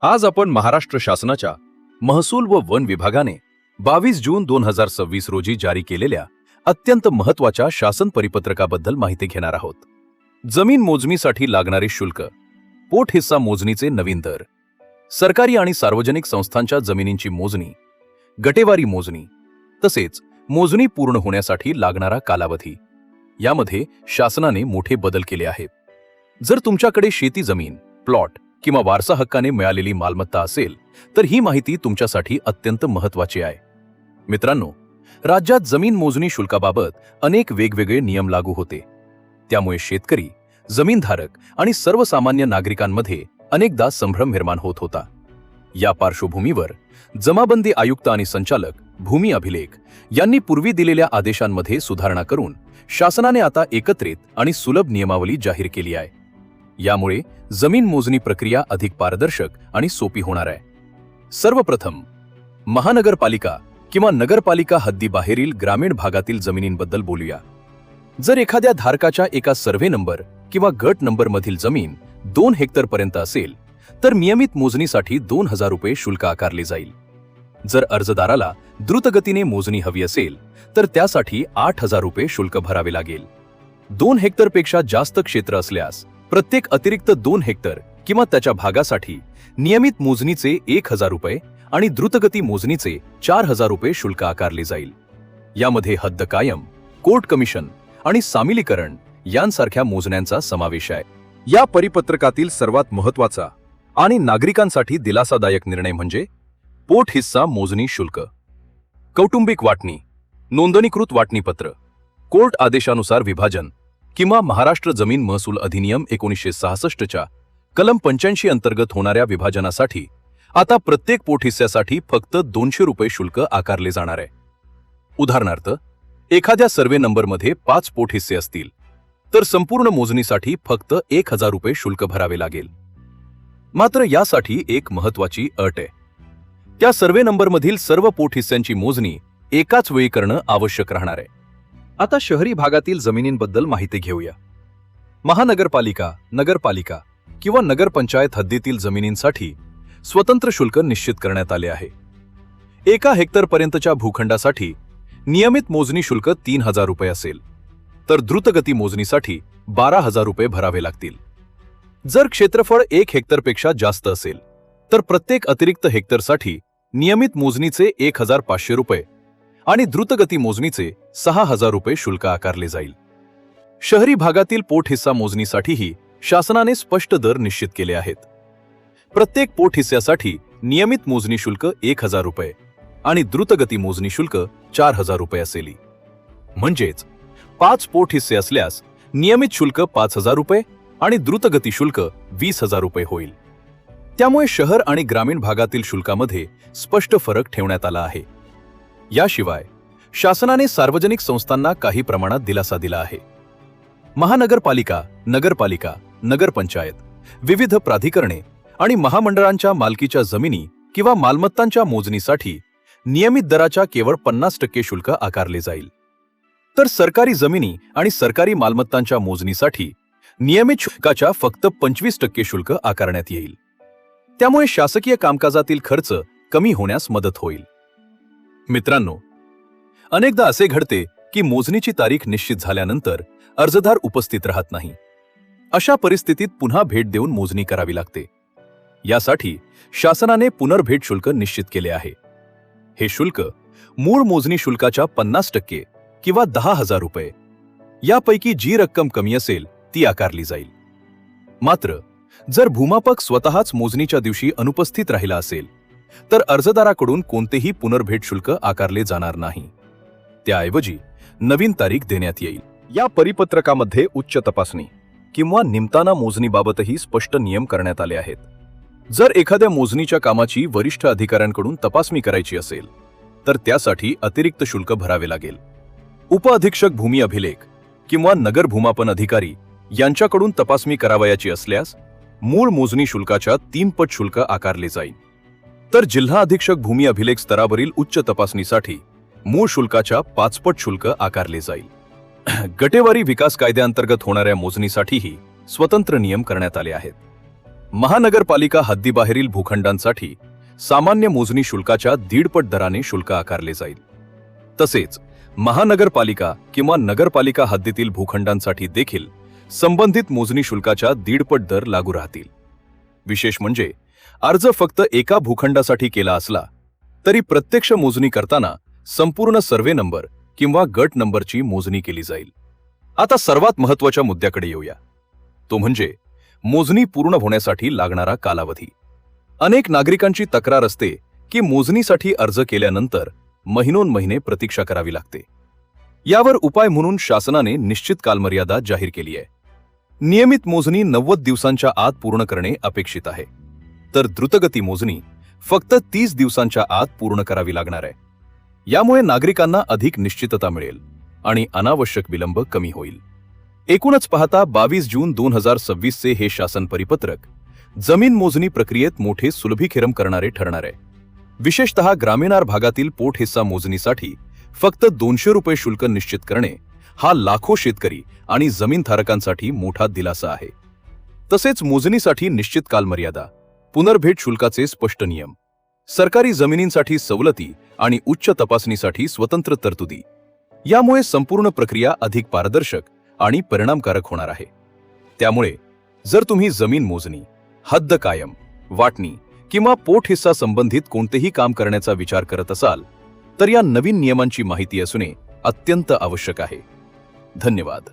आज आपण महाराष्ट्र शासनाच्या महसूल व वन विभागाने 22 जून 2026 रोजी जारी केलेल्या अत्यंत महत्त्वाच्या शासन परिपत्रकाबद्दल माहिती घेणार आहोत. जमीन मोजणीसाठी लागणारे शुल्क, पोट हिस्सा मोजणीचे नवीन दर, सरकारी आणि सार्वजनिक संस्थांच्या जमिनींची मोजणी, गटेवारी मोजणी, तसेच मोजणी पूर्ण होण्यासाठी लागणारा कालावधी यामध्ये शासनाने मोठे बदल केले आहेत. जर तुमच्याकडे शेती जमीन, प्लॉट किंवा वारसा हक्काने मिळालेली मालमत्ता असेल तर ही माहिती तुमच्यासाठी अत्यंत महत्त्वाची आहे. मित्रांनो, राज्यात जमीन मोजणी शुल्काबाबत अनेक वेगवेगळे नियम लागू होते. त्यामुळे शेतकरी, जमीनधारक आणि सर्वसामान्य नागरिकांमध्ये अनेकदा संभ्रम निर्माण होत होता. या पार्श्वभूमीवर जमाबंदी आयुक्त आणि संचालक भूमी अभिलेख यांनी पूर्वी दिलेल्या आदेशांमध्ये सुधारणा करून शासनाने आता एकत्रित आणि सुलभ नियमावली जाहीर केली आहे. यामुळे जमीन मोजणी प्रक्रिया अधिक पारदर्शक आणि सोपी होणार आहे. सर्वप्रथम महानगरपालिका किंवा नगरपालिका हद्दीबाहेरील ग्रामीण भागातील जमिनींबद्दल बोलूया. जर एखाद्या धारकाच्या एका सर्व्हे नंबर किंवा गट नंबर मधील जमीन 2 हेक्टर पर्यंत असेल तर नियमित मोजणीसाठी 2000 रुपये शुल्क आकारले जाईल. जर अर्जदाराला द्रुतगतीने मोजणी हवी असेल तर त्यासाठी 8000 रुपये शुल्क भरावे लागेल. 2 हेक्टरपेक्षा जास्त क्षेत्र असल्यास प्रत्येक अतिरिक्त 2 हेक्टर किंवा त्याच्या भागासाठी नियमित मोजणीचे 1000 रुपये आणि द्रुतगती मोजणीचे 4000 रुपये शुल्क आकारले जाईल. यामध्ये हद्द कायम, कोर्ट कमिशन आणि सामिलीकरण यांसारख्या मोजण्यांचा समावेश आहे. या परिपत्रकातील सर्वात महत्त्वाचा आणि नागरिकांसाठी दिलासादायक निर्णय म्हणजे पोट हिस्सा मोजणी शुल्क. कौटुंबिक वाटणी, नोंदणीकृत वाटणीपत्र, कोर्ट आदेशानुसार विभाजन किंवा महाराष्ट्र जमीन महसूल अधिनियम 1966 च्या कलम 85 अंतर्गत होणाऱ्या विभाजनासाठी आता प्रत्येक पोट हिस्स्यासाठी फक्त 200 रुपये शुल्क आकारले जाणार आहे. उदाहरणार्थ, एखाद्या सर्वे नंबरमध्ये 5 पोट हिस्से असतील तर संपूर्ण मोजणीसाठी फक्त 1000 रुपये शुल्क भरावे लागेल. मात्र यासाठी एक महत्त्वाची अट आहे. त्या सर्वे नंबरमधील सर्व पोट हिस्स्यांची मोजणी एकाच वेळी करणं आवश्यक राहणार आहे. आता शहरी भागातील जमिनींबद्दल माहिती घेऊया. महानगरपालिका, नगरपालिका किंवा नगरपंचायत हद्दीतील जमिनींसाठी स्वतंत्र शुल्क निश्चित करण्यात आले आहे. 1 हेक्टरपर्यंतच्या भूखंडासाठी नियमित मोजणी शुल्क 3000 रुपये असेल तर द्रुतगती मोजणीसाठी 12000 रुपये भरावे लागतील. जर क्षेत्रफळ 1 हेक्टरपेक्षा जास्त असेल तर प्रत्येक अतिरिक्त हेक्टरसाठी नियमित मोजणीचे 1500 रुपये आणि द्रुतगती मोजणीचे 6000 रुपये शुल्क आकारले जाईल. शहरी भागातील पोट हिस्सा मोजणीसाठीही शासनाने स्पष्ट दर निश्चित केले आहेत. प्रत्येक पोट हिस्स्यासाठी नियमित मोजणी शुल्क 1000 रुपये आणि द्रुतगती मोजणी शुल्क 4000 रुपये असेल. म्हणजेच 5 पोट हिस्से असल्यास नियमित शुल्क 5000 रुपये आणि द्रुतगती शुल्क 20000 रुपये होईल. त्यामुळे शहर आणि ग्रामीण भागातील शुल्कामध्ये स्पष्ट फरक ठेवण्यात आला आहे. याशिवाय शासनाने सार्वजनिक संस्थांना काही प्रमाणात दिलासा दिला आहे. महानगरपालिका, नगरपालिका, नगरपंचायत, विविध प्राधिकरणे आणि महामंडळांच्या मालकीच्या जमिनी किंवा मालमत्तांच्या मोजणीसाठी नियमित दराच्या केवळ 50% शुल्क आकारले जाईल. तर सरकारी जमिनी आणि सरकारी मालमत्तांच्या मोजणीसाठी नियमित शुल्काच्या फक्त 25% शुल्क आकारण्यात येईल. त्यामुळे शासकीय कामकाजातील खर्च कमी होण्यास मदत होईल. मित्रांनो, अनेकदा असे घडते की मोजणीची तारीख निश्चित झाल्यानंतर अर्जदार उपस्थित राहत नाही. अशा परिस्थितीत पुन्हा भेट देऊन मोजणी करावी लागते. यासाठी शासनाने पुनर्भेट शुल्क निश्चित केले आहे. हे शुल्क मूळ मोजणी शुल्काच्या 50% किंवा 10,000 रुपये यापैकी जी रक्कम कमी असेल ती आकारली जाईल. मात्र जर भूमापक स्वतःच मोजणीच्या दिवशी अनुपस्थित राहिला असेल तर अर्जदाराकडून कोणतेही पुनर्भेट शुल्क आकारले जाणार नाही. त्याऐवजी नवीन तारीख देण्यात येईल. या परिपत्रकामध्ये उच्च तपासणी किंवा निमताना मोजणीबाबतही स्पष्ट नियम करण्यात आले आहेत. जर एखाद्या मोजणीच्या कामाची वरिष्ठ अधिकाऱ्यांकडून तपासणी करायची असेल तर त्यासाठी अतिरिक्त शुल्क भरावे लागेल. उपअधीक्षक भूमी अभिलेख किंवा नगर भूमापन अधिकारी यांच्याकडून तपासणी करावयाची असल्यास मूळ मोजणी शुल्काच्या 3 पट शुल्क आकारले जाईल. तर जिल्हा अधीक्षक भूमी अभिलेख स्तरावरील उच्च तपासणीसाठी मूळ शुल्काच्या 5 पट शुल्क आकारले जाईल. गटेवारी विकास कायद्याअंतर्गत होणाऱ्या मोजणीसाठीही स्वतंत्र नियम करण्यात आले आहेत. महानगरपालिका हद्दीबाहेरील भूखंडांसाठी सामान्य मोजणी शुल्काच्या 1.5 पट दराने शुल्क आकारले जाईल. तसेच महानगरपालिका किंवा नगरपालिका हद्दीतील भूखंडांसाठी देखील संबंधित मोजणी शुल्काच्या 1.5 पट दर लागू राहतील. विशेष म्हणजे अर्ज फक्त एका भूखंडासाठी केला असला तरी प्रत्यक्ष मोजणी करताना संपूर्ण सर्वे नंबर किंवा गट नंबरची मोजणी केली जाईल. आता सर्वात महत्त्वाच्या मुद्द्याकडे येऊया, तो म्हणजे मोजणी पूर्ण होण्यासाठी लागणारा कालावधी. अनेक नागरिकांची तक्रार असते की मोजणीसाठी अर्ज केल्यानंतर महिनोन्महिने प्रतीक्षा करावी लागते. यावर उपाय म्हणून शासनाने निश्चित कालमर्यादा जाहीर केली आहे. नियमित मोजणी 90 दिवसांच्या आत पूर्ण करणे अपेक्षित आहे, तर द्रुतगती मोजणी फक्त 30 दिवसांच्या आत पूर्ण करावी लागणार आहे. यामुळे नागरिकांना अधिक निश्चितता मिळेल आणि अनावश्यक विलंब कमी होईल. एकूणच पाहता 22 जून 2026 चे हे शासन परिपत्रक जमीन मोजणी प्रक्रियेत मोठे सुलभीकरण करणारे ठरणार आहे. विशेषतः ग्रामीण भागातील पोट हिस्सा मोजणीसाठी फक्त 200 रुपये शुल्क निश्चित करणे हा लाखो शेतकरी आणि जमीनधारकांसाठी मोठा दिलासा आहे. तसेच मोजणीसाठी निश्चित कालमर्यादा, पुनर्भेट शुल्काचे स्पष्ट नियम, सरकारी जमिनींसाठी सवलती आणि उच्च तपासणीसाठी स्वतंत्र तरतुदी, यामुळे संपूर्ण प्रक्रिया अधिक पारदर्शक आणि परिणामकारक होणार आहे. त्यामुळे जर तुम्ही जमीन मोजणी, हद्द कायम, वाटणी किंवा पोट हिस्सा संबंधित कोणतेही काम करण्याचा विचार करत असाल तर या नवीन नियमांची माहिती असणे अत्यंत आवश्यक आहे. धन्यवाद.